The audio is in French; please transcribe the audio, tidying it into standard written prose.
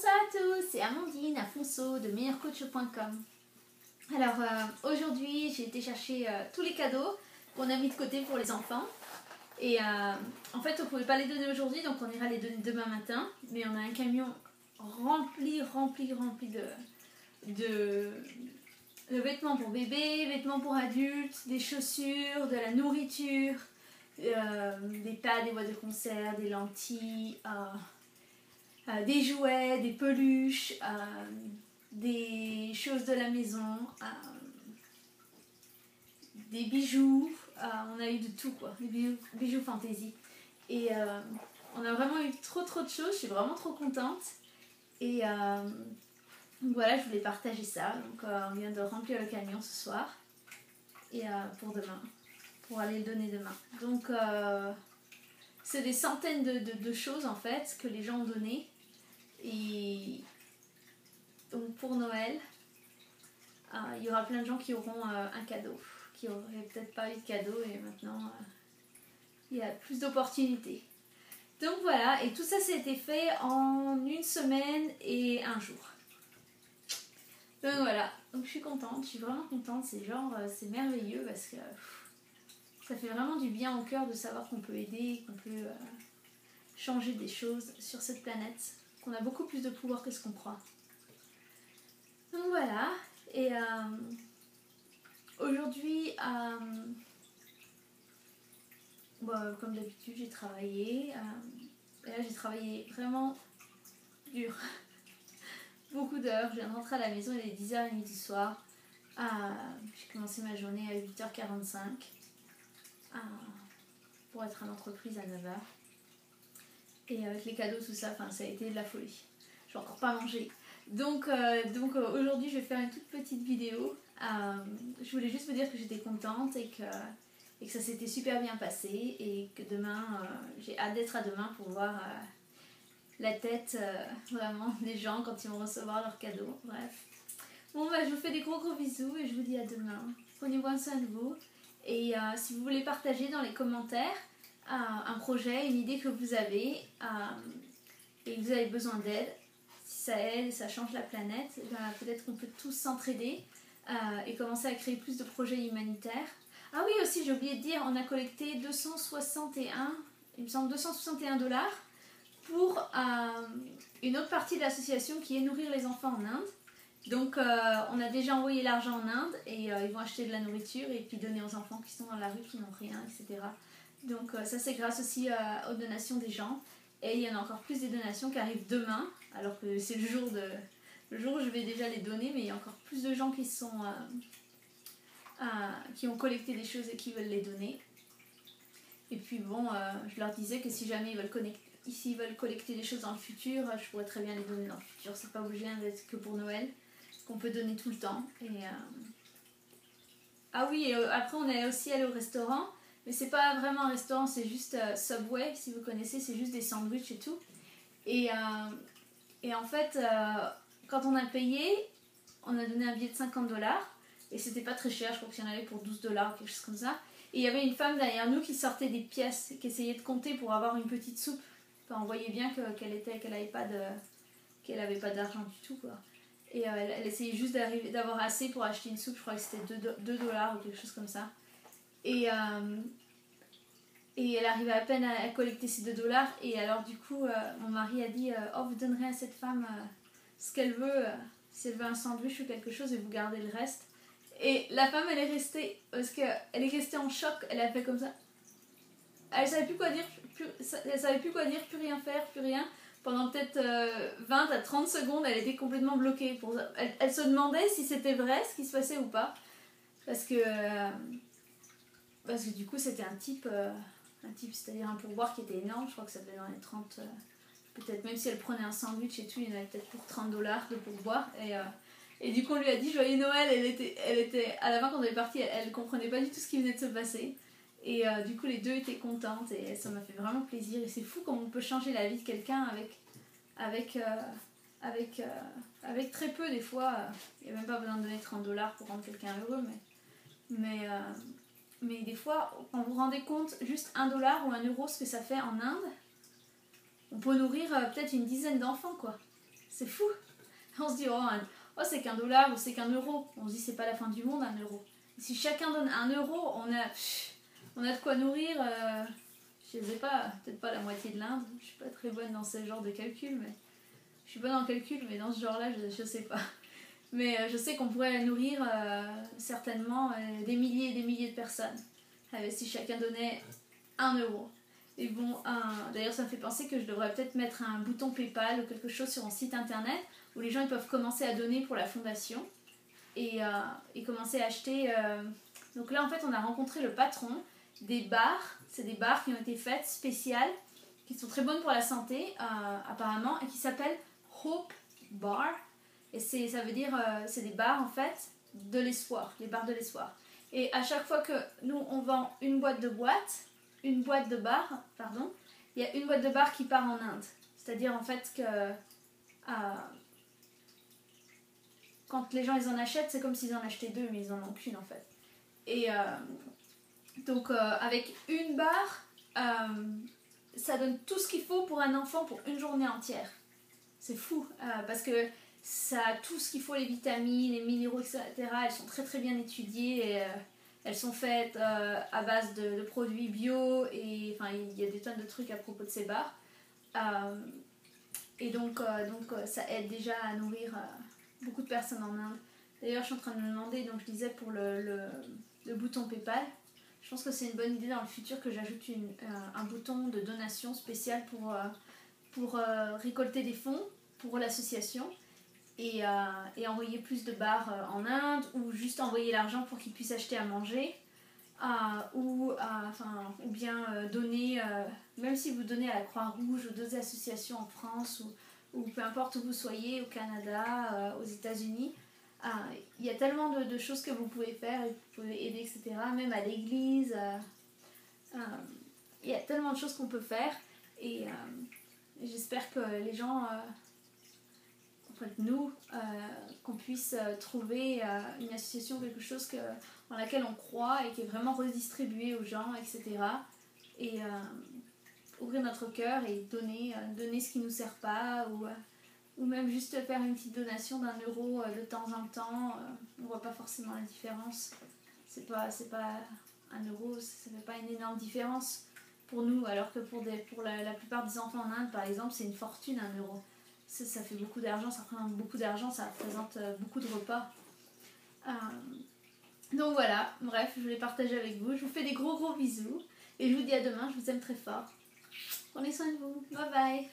Bonsoir à tous, c'est Amandine Afonso de meilleurcoach.com. Alors aujourd'hui j'ai été chercher tous les cadeaux qu'on a mis de côté pour les enfants. Et en fait on ne pouvait pas les donner aujourd'hui, donc on ira les donner demain matin. Mais on a un camion rempli de vêtements pour bébés, vêtements pour adultes, des chaussures, de la nourriture, des pads, des boîtes de conserve, des lentilles, des jouets, des peluches, des choses de la maison, des bijoux, on a eu de tout quoi, des bijoux fantaisie. Et on a vraiment eu trop de choses, je suis vraiment trop contente. Et donc voilà, je voulais partager ça. Donc on vient de remplir le camion ce soir. Et pour demain, pour aller le donner demain. Donc c'est des centaines de choses en fait que les gens ont données. Et donc pour Noël, il y aura plein de gens qui auront un cadeau, qui n'auraient peut-être pas eu de cadeau et maintenant il y a plus d'opportunités. Donc voilà, et tout ça été fait en une semaine et un jour. Donc voilà, donc je suis contente, je suis vraiment contente, c'est merveilleux parce que ça fait vraiment du bien au cœur de savoir qu'on peut aider, qu'on peut changer des choses sur cette planète, qu'on a beaucoup plus de pouvoir que ce qu'on croit. Donc voilà, et aujourd'hui, comme d'habitude, j'ai travaillé. Et là, j'ai travaillé vraiment dur. Beaucoup d'heures. Je viens de rentrer à la maison, il est 10h30 du soir. J'ai commencé ma journée à 8h45 pour être à l'entreprise à 9h. Et avec les cadeaux, tout ça, ça a été de la folie. Je n'ai encore pas mangé. Donc aujourd'hui, je vais faire une toute petite vidéo. Je voulais juste vous dire que j'étais contente et que ça s'était super bien passé. Et que demain, j'ai hâte d'être à demain pour voir la tête vraiment des gens quand ils vont recevoir leurs cadeaux. Bref. Bon, je vous fais des gros bisous et je vous dis à demain. Prenez bien soin de vous. Et si vous voulez partager dans les commentaires un projet, une idée que vous avez et que vous avez besoin d'aide, si ça aide et ça change la planète, peut-être qu'on peut tous s'entraider et commencer à créer plus de projets humanitaires. Ah oui, aussi j'ai oublié de dire, on a collecté 261, il me semble 261 $ pour une autre partie de l'association qui est Nourrir les enfants en Inde. Donc on a déjà envoyé l'argent en Inde et ils vont acheter de la nourriture et puis donner aux enfants qui sont dans la rue, qui n'ont rien, etc. Donc ça c'est grâce aussi aux donations des gens. Et il y en a encore plus des donations qui arrivent demain, alors que c'est le jour où je vais déjà les donner, mais il y a encore plus de gens qui ont collecté des choses et qui veulent les donner. Et puis bon, je leur disais que si jamais ils veulent collecter des choses dans le futur, je pourrais très bien les donner dans le futur. C'est pas obligé d'être que pour Noël, qu'on peut donner tout le temps. Ah oui, et après on est aussi allé au restaurant. Mais c'est pas vraiment un restaurant, c'est juste Subway, si vous connaissez, c'est juste des sandwichs et tout. Et en fait, quand on a payé, on a donné un billet de 50 $. Et c'était pas très cher, je crois qu'il y en avait pour 12 $, quelque chose comme ça. Et il y avait une femme derrière nous qui sortait des pièces, qui essayait de compter pour avoir une petite soupe. On voyait bien qu'elle avait pas d'argent du tout, quoi. Et elle essayait juste d'avoir assez pour acheter une soupe, je crois que c'était 2 $ ou quelque chose comme ça. Et elle arrivait à peine à collecter ces 2 $. Et alors du coup, mon mari a dit oh, vous donnerez à cette femme ce qu'elle veut, si elle veut un sandwich ou quelque chose, et vous gardez le reste. Et la femme, elle est restée, parce qu'elle est restée en choc, elle a fait comme ça. Elle savait plus quoi dire, plus rien faire, plus rien. Pendant peut-être 20 à 30 secondes, elle était complètement bloquée. Elle se demandait si c'était vrai ce qui se passait ou pas. Parce que du coup c'était un type, c'est-à-dire un pourboire qui était énorme, je crois que ça devait dans les 30, peut-être même si elle prenait un sandwich et tout, il y en avait peut-être pour 30 $ de pourboire. Et du coup on lui a dit joyeux Noël, elle était à la fin quand on est parti, elle comprenait pas du tout ce qui venait de se passer. Et du coup les deux étaient contentes et ça m'a fait vraiment plaisir. Et c'est fou comment on peut changer la vie de quelqu'un avec très peu des fois. Il n'y a même pas besoin de donner 30 $ pour rendre quelqu'un heureux, mais des fois, quand vous vous rendez compte, juste 1 $ ou 1 € ce que ça fait en Inde, on peut nourrir peut-être une dizaine d'enfants, quoi. C'est fou. On se dit, oh c'est qu'un dollar ou c'est qu'un euro. On se dit, c'est pas la fin du monde, un euro. Et si chacun donne un euro, on a de quoi nourrir, je sais pas, peut-être pas la moitié de l'Inde. Je suis pas très bonne dans ce genre de calcul, mais je suis bonne en calcul, mais dans ce genre-là, je sais pas. Mais je sais qu'on pourrait nourrir certainement des milliers et des milliers de personnes si chacun donnait un euro. Et bon, d'ailleurs ça me fait penser que je devrais peut-être mettre un bouton PayPal ou quelque chose sur mon site internet où les gens ils peuvent commencer à donner pour la fondation et commencer à acheter. Donc là en fait on a rencontré le patron des barres, c'est des barres qui ont été faites spéciales, qui sont très bonnes pour la santé apparemment et qui s'appellent Hope Bar. Et ça veut dire, c'est des barres en fait de l'espoir, les barres de l'espoir. Et à chaque fois que nous on vend une boîte de barres, pardon, il y a une boîte de barres qui part en Inde. C'est-à-dire en fait que quand les gens ils en achètent, c'est comme s'ils en achetaient deux, mais ils en ont qu'une en fait. Et donc avec une barre, ça donne tout ce qu'il faut pour un enfant pour une journée entière. C'est fou, parce que ça a tout ce qu'il faut, les vitamines, les minéraux, etc. Elles sont très très bien étudiées et elles sont faites à base de produits bio et enfin il y a des tonnes de trucs à propos de ces barres. Et donc ça aide déjà à nourrir beaucoup de personnes en Inde. D'ailleurs je suis en train de me demander, donc je disais pour le bouton PayPal, je pense que c'est une bonne idée dans le futur que j'ajoute un bouton de donation spécial pour récolter des fonds pour l'association et envoyer plus de barres en Inde ou juste envoyer l'argent pour qu'ils puissent acheter à manger ou bien donner, même si vous donnez à la Croix-Rouge ou d'autres associations en France ou peu importe où vous soyez, au Canada, aux États-Unis, il y a tellement de choses que vous pouvez faire et vous pouvez aider, etc. Même à l'église, il y a tellement de choses qu'on peut faire et j'espère que les gens, nous, qu'on puisse trouver une association, quelque chose dans laquelle on croit et qui est vraiment redistribuée aux gens, etc. Et ouvrir notre cœur et donner ce qui ne nous sert pas ou même juste faire une petite donation d'1 euro de temps en temps. On ne voit pas forcément la différence. C'est pas 1 euro, ça ne fait pas une énorme différence pour nous, alors que pour la plupart des enfants en Inde, par exemple, c'est une fortune 1 euro. Ça fait beaucoup d'argent, ça représente beaucoup d'argent, ça représente beaucoup de repas. Donc voilà, bref, je voulais partager avec vous. Je vous fais des gros bisous et je vous dis à demain, je vous aime très fort. Prenez soin de vous, bye bye.